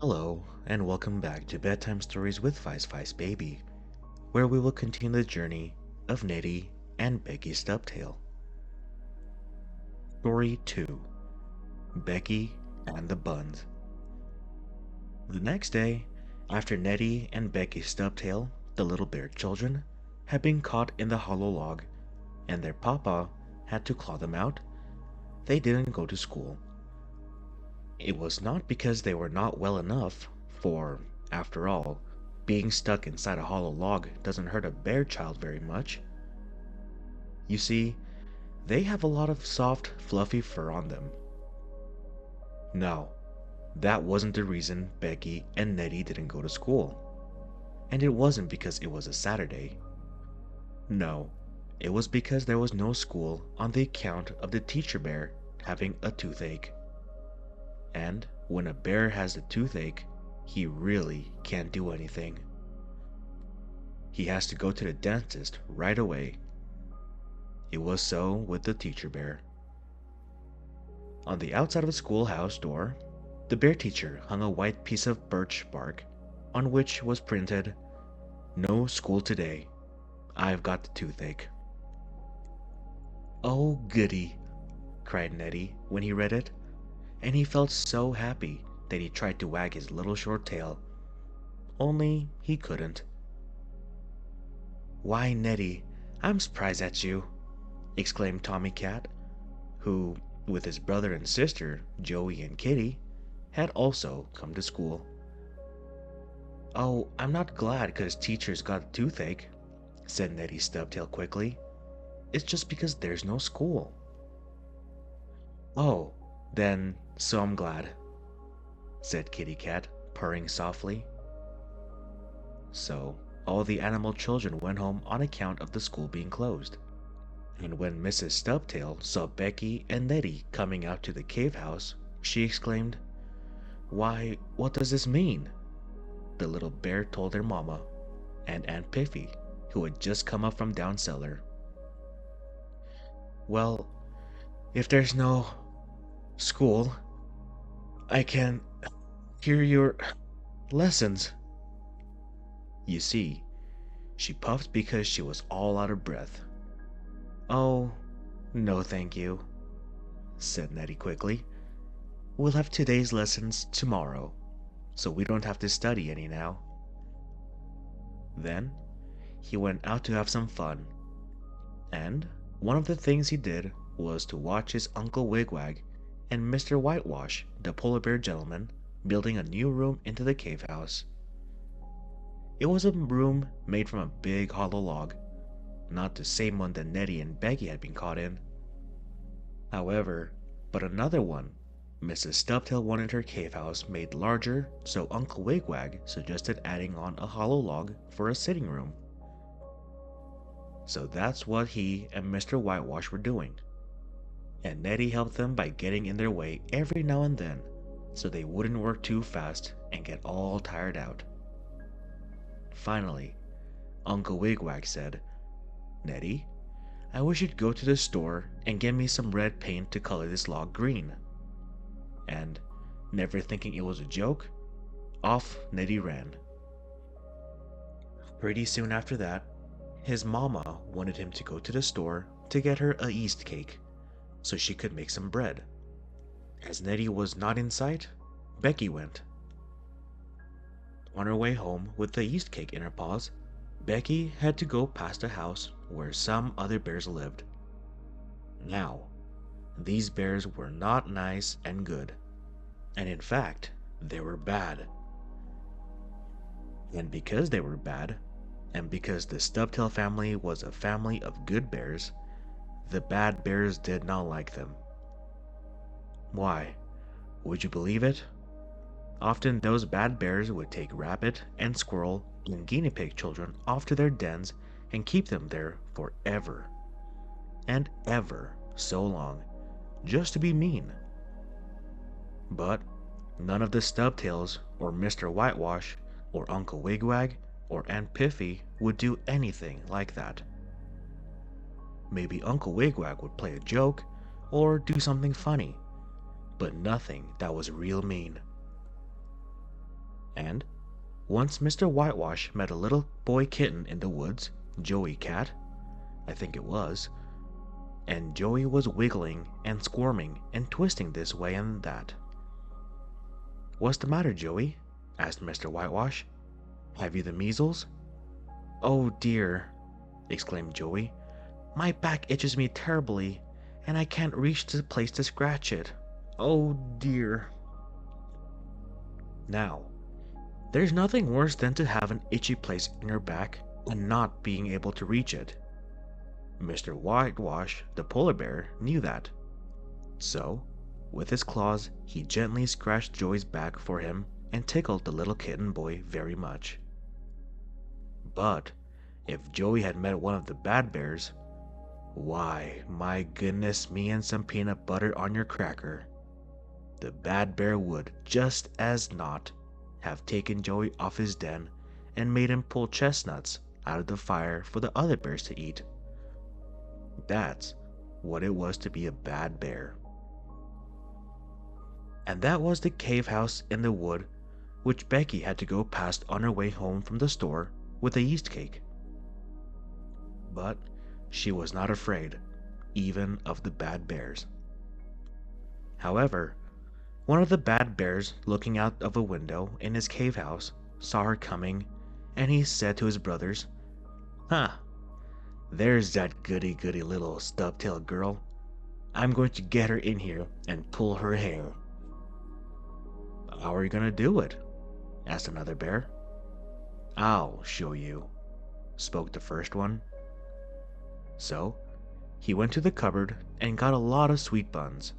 Hello, and welcome back to Bedtime Stories with Vice Vice Baby, where we will continue the journey of Neddie and Beckie Stubtail. Story 2: Beckie and the Buns. The next day, after Neddie and Beckie Stubtail, the little bear children, had been caught in the hollow log and their papa had to claw them out, they didn't go to school. It was not because they were not well enough, for, after all, being stuck inside a hollow log doesn't hurt a bear child very much. You see, they have a lot of soft, fluffy fur on them. No, that wasn't the reason Beckie and Neddie didn't go to school. And it wasn't because it was a Saturday. No, it was because there was no school on the account of the teacher bear having a toothache. And when a bear has a toothache, he really can't do anything. He has to go to the dentist right away. It was so with the teacher bear. On the outside of the schoolhouse door, the bear teacher hung a white piece of birch bark on which was printed, "No school today. I've got the toothache." "Oh, goody," cried Neddie when he read it, and he felt so happy that he tried to wag his little short tail. Only he couldn't. "Why, Neddie, I'm surprised at you," exclaimed Tommy Cat, who, with his brother and sister, Joey and Kitty, had also come to school. "Oh, I'm not glad 'cause teacher's got a toothache," said Neddie Stubtail quickly. "It's just because there's no school." "Oh, then so I'm glad," said Kitty Cat, purring softly. So all the animal children went home on account of the school being closed. And when Mrs. Stubtail saw Beckie and Neddie coming out to the cave house, she exclaimed, "Why, what does this mean?" The little bear told their mama and Aunt Piffy, who had just come up from down cellar. "Well, if there's no school, I can hear your lessons." You see, she puffed because she was all out of breath. "Oh, no thank you," said Neddie quickly. "We'll have today's lessons tomorrow, so we don't have to study any now." Then he went out to have some fun, and one of the things he did was to watch his Uncle Wigwag and Mr. Whitewash, the polar bear gentleman, building a new room into the cave house. It was a room made from a big hollow log, not the same one that Neddie and Beckie had been caught in. However, but another one. Mrs. Stubtail wanted her cave house made larger, so Uncle Wigwag suggested adding on a hollow log for a sitting room. So that's what he and Mr. Whitewash were doing. And Neddie helped them by getting in their way every now and then, so they wouldn't work too fast and get all tired out. Finally, Uncle Wigwag said, "Neddie, I wish you'd go to the store and get me some red paint to color this log green." And, never thinking it was a joke, off Neddie ran. Pretty soon after that, his mama wanted him to go to the store to get her a yeast cake, so she could make some bread. As Neddie was not in sight, Beckie went. On her way home with the yeast cake in her paws, Beckie had to go past a house where some other bears lived. Now, these bears were not nice and good, and in fact, they were bad. And because they were bad, and because the Stubtail family was a family of good bears, the bad bears did not like them. Why, would you believe it? Often those bad bears would take rabbit and squirrel and guinea pig children off to their dens and keep them there forever and ever so long, just to be mean. But none of the Stubtails or Mr. Whitewash or Uncle Wigwag or Aunt Piffy would do anything like that. Maybe Uncle Wigwag would play a joke or do something funny, but nothing that was real mean. And once Mr. Whitewash met a little boy kitten in the woods, Joey Cat, I think it was, and Joey was wiggling and squirming and twisting this way and that. "What's the matter, Joey?" asked Mr. Whitewash. "Have you the measles?" "Oh dear," exclaimed Joey. "My back itches me terribly, and I can't reach the place to scratch it. Oh dear." Now, there's nothing worse than to have an itchy place in your back and not being able to reach it. Mr. Whitewash, the polar bear, knew that. So, with his claws, he gently scratched Joey's back for him and tickled the little kitten boy very much. But if Joey had met one of the bad bears, why, my goodness me and some peanut butter on your cracker, the bad bear would, just as not, have taken Joey off his den and made him pull chestnuts out of the fire for the other bears to eat. That's what it was to be a bad bear. And that was the cave house in the wood which Beckie had to go past on her way home from the store with a yeast cake. But she was not afraid, even of the bad bears. However, one of the bad bears, looking out of a window in his cave house, saw her coming, and he said to his brothers, "Ha! There's that goody-goody little stubtail girl. I'm going to get her in here and pull her hair." "How are you going to do it?" asked another bear. "I'll show you," spoke the first one. So, he went to the cupboard and got a lot of sweet buns.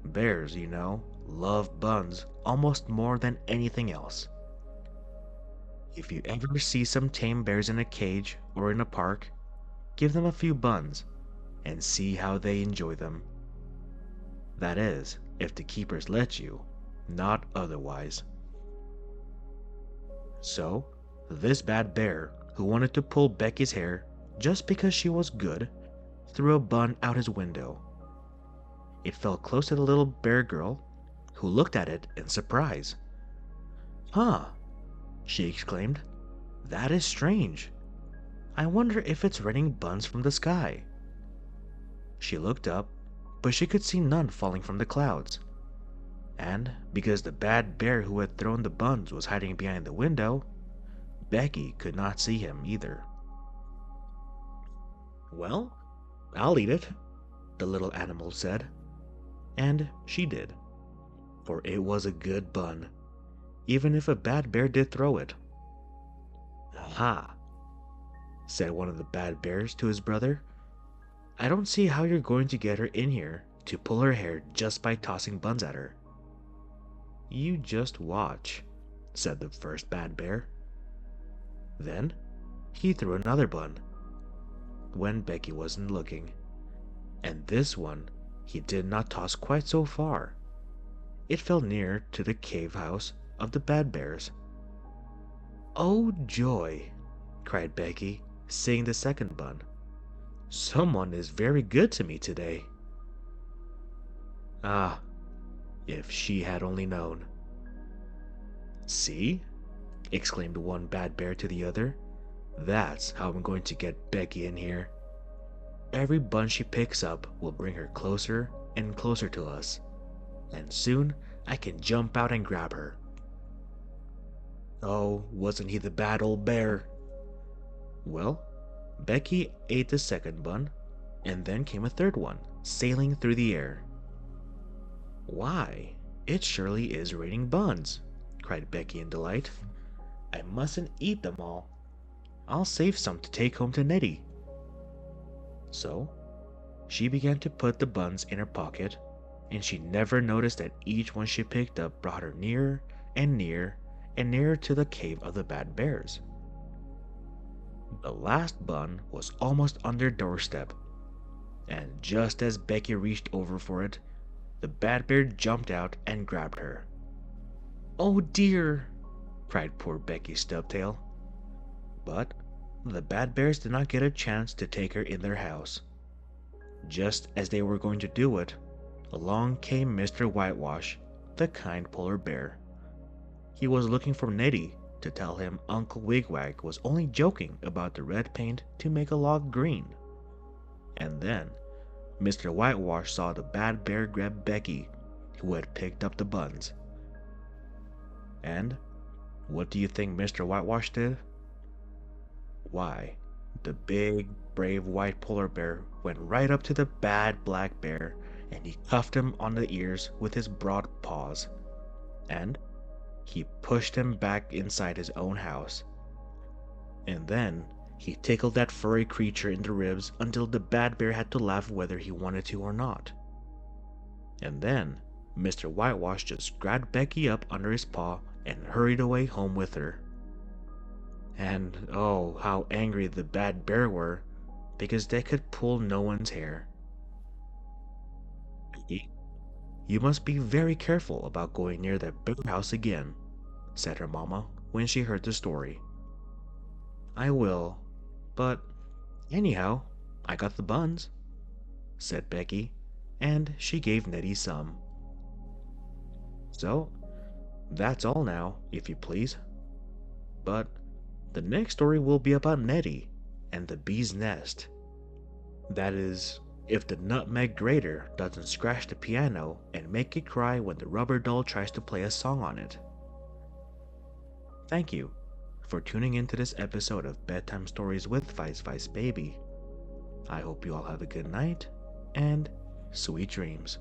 Bears, you know, love buns almost more than anything else. If you ever see some tame bears in a cage or in a park, give them a few buns and see how they enjoy them. That is, if the keepers let you, not otherwise. So, this bad bear, who wanted to pull Beckie's hair just because she was good, threw a bun out his window. It fell close to the little bear girl, who looked at it in surprise. "Huh," she exclaimed. "That is strange. I wonder if it's raining buns from the sky." She looked up, but she could see none falling from the clouds. And because the bad bear who had thrown the buns was hiding behind the window, Beckie could not see him either. "Well, I'll eat it," the little animal said. And she did, for it was a good bun, even if a bad bear did throw it. "Aha," said one of the bad bears to his brother. "I don't see how you're going to get her in here to pull her hair just by tossing buns at her." "You just watch," said the first bad bear. Then he threw another bun, when Beckie wasn't looking, and this one he did not toss quite so far. It fell near to the cave house of the bad bears. "Oh joy!" cried Beckie, seeing the second bun. "Someone is very good to me today." Ah, if she had only known. "See?" exclaimed one bad bear to the other. "That's how I'm going to get Beckie in here. Every bun she picks up will bring her closer and closer to us, and soon I can jump out and grab her." Oh, wasn't he the bad old bear? Well, Beckie ate the second bun, and then came a third one, sailing through the air. "Why, it surely is raining buns," cried Beckie in delight. "I mustn't eat them all. I'll save some to take home to Neddie." So, she began to put the buns in her pocket, and she never noticed that each one she picked up brought her nearer and nearer and nearer to the cave of the bad bears. The last bun was almost on their doorstep, and just as Beckie reached over for it, the bad bear jumped out and grabbed her. "Oh dear!" cried poor Beckie Stubtail. But the bad bears did not get a chance to take her in their house. Just as they were going to do it, along came Mr. Whitewash, the kind polar bear. he was looking for Neddie to tell him Uncle Wigwag was only joking about the red paint to make a log green. And then Mr. Whitewash saw the bad bear grab Beckie, who had picked up the buns. And what do you think Mr. Whitewash did? Why, the big, brave white polar bear went right up to the bad black bear and he cuffed him on the ears with his broad paws. And he pushed him back inside his own house. And then he tickled that furry creature in the ribs until the bad bear had to laugh whether he wanted to or not. And then Mr. Whitewash just grabbed Beckie up under his paw and hurried away home with her. And oh, how angry the bad bear were, because they could pull no one's hair. Beckie, you must be very careful about going near that bear house again, said her mama when she heard the story. I will, but anyhow, I got the buns, said Beckie, and she gave Neddie some. So, that's all now, if you please. But the next story will be about Neddie and the bee's nest. That is, if the nutmeg grater doesn't scratch the piano and make it cry when the rubber doll tries to play a song on it. Thank you for tuning into this episode of Bedtime Stories with Vice Vice Baby. I hope you all have a good night and sweet dreams.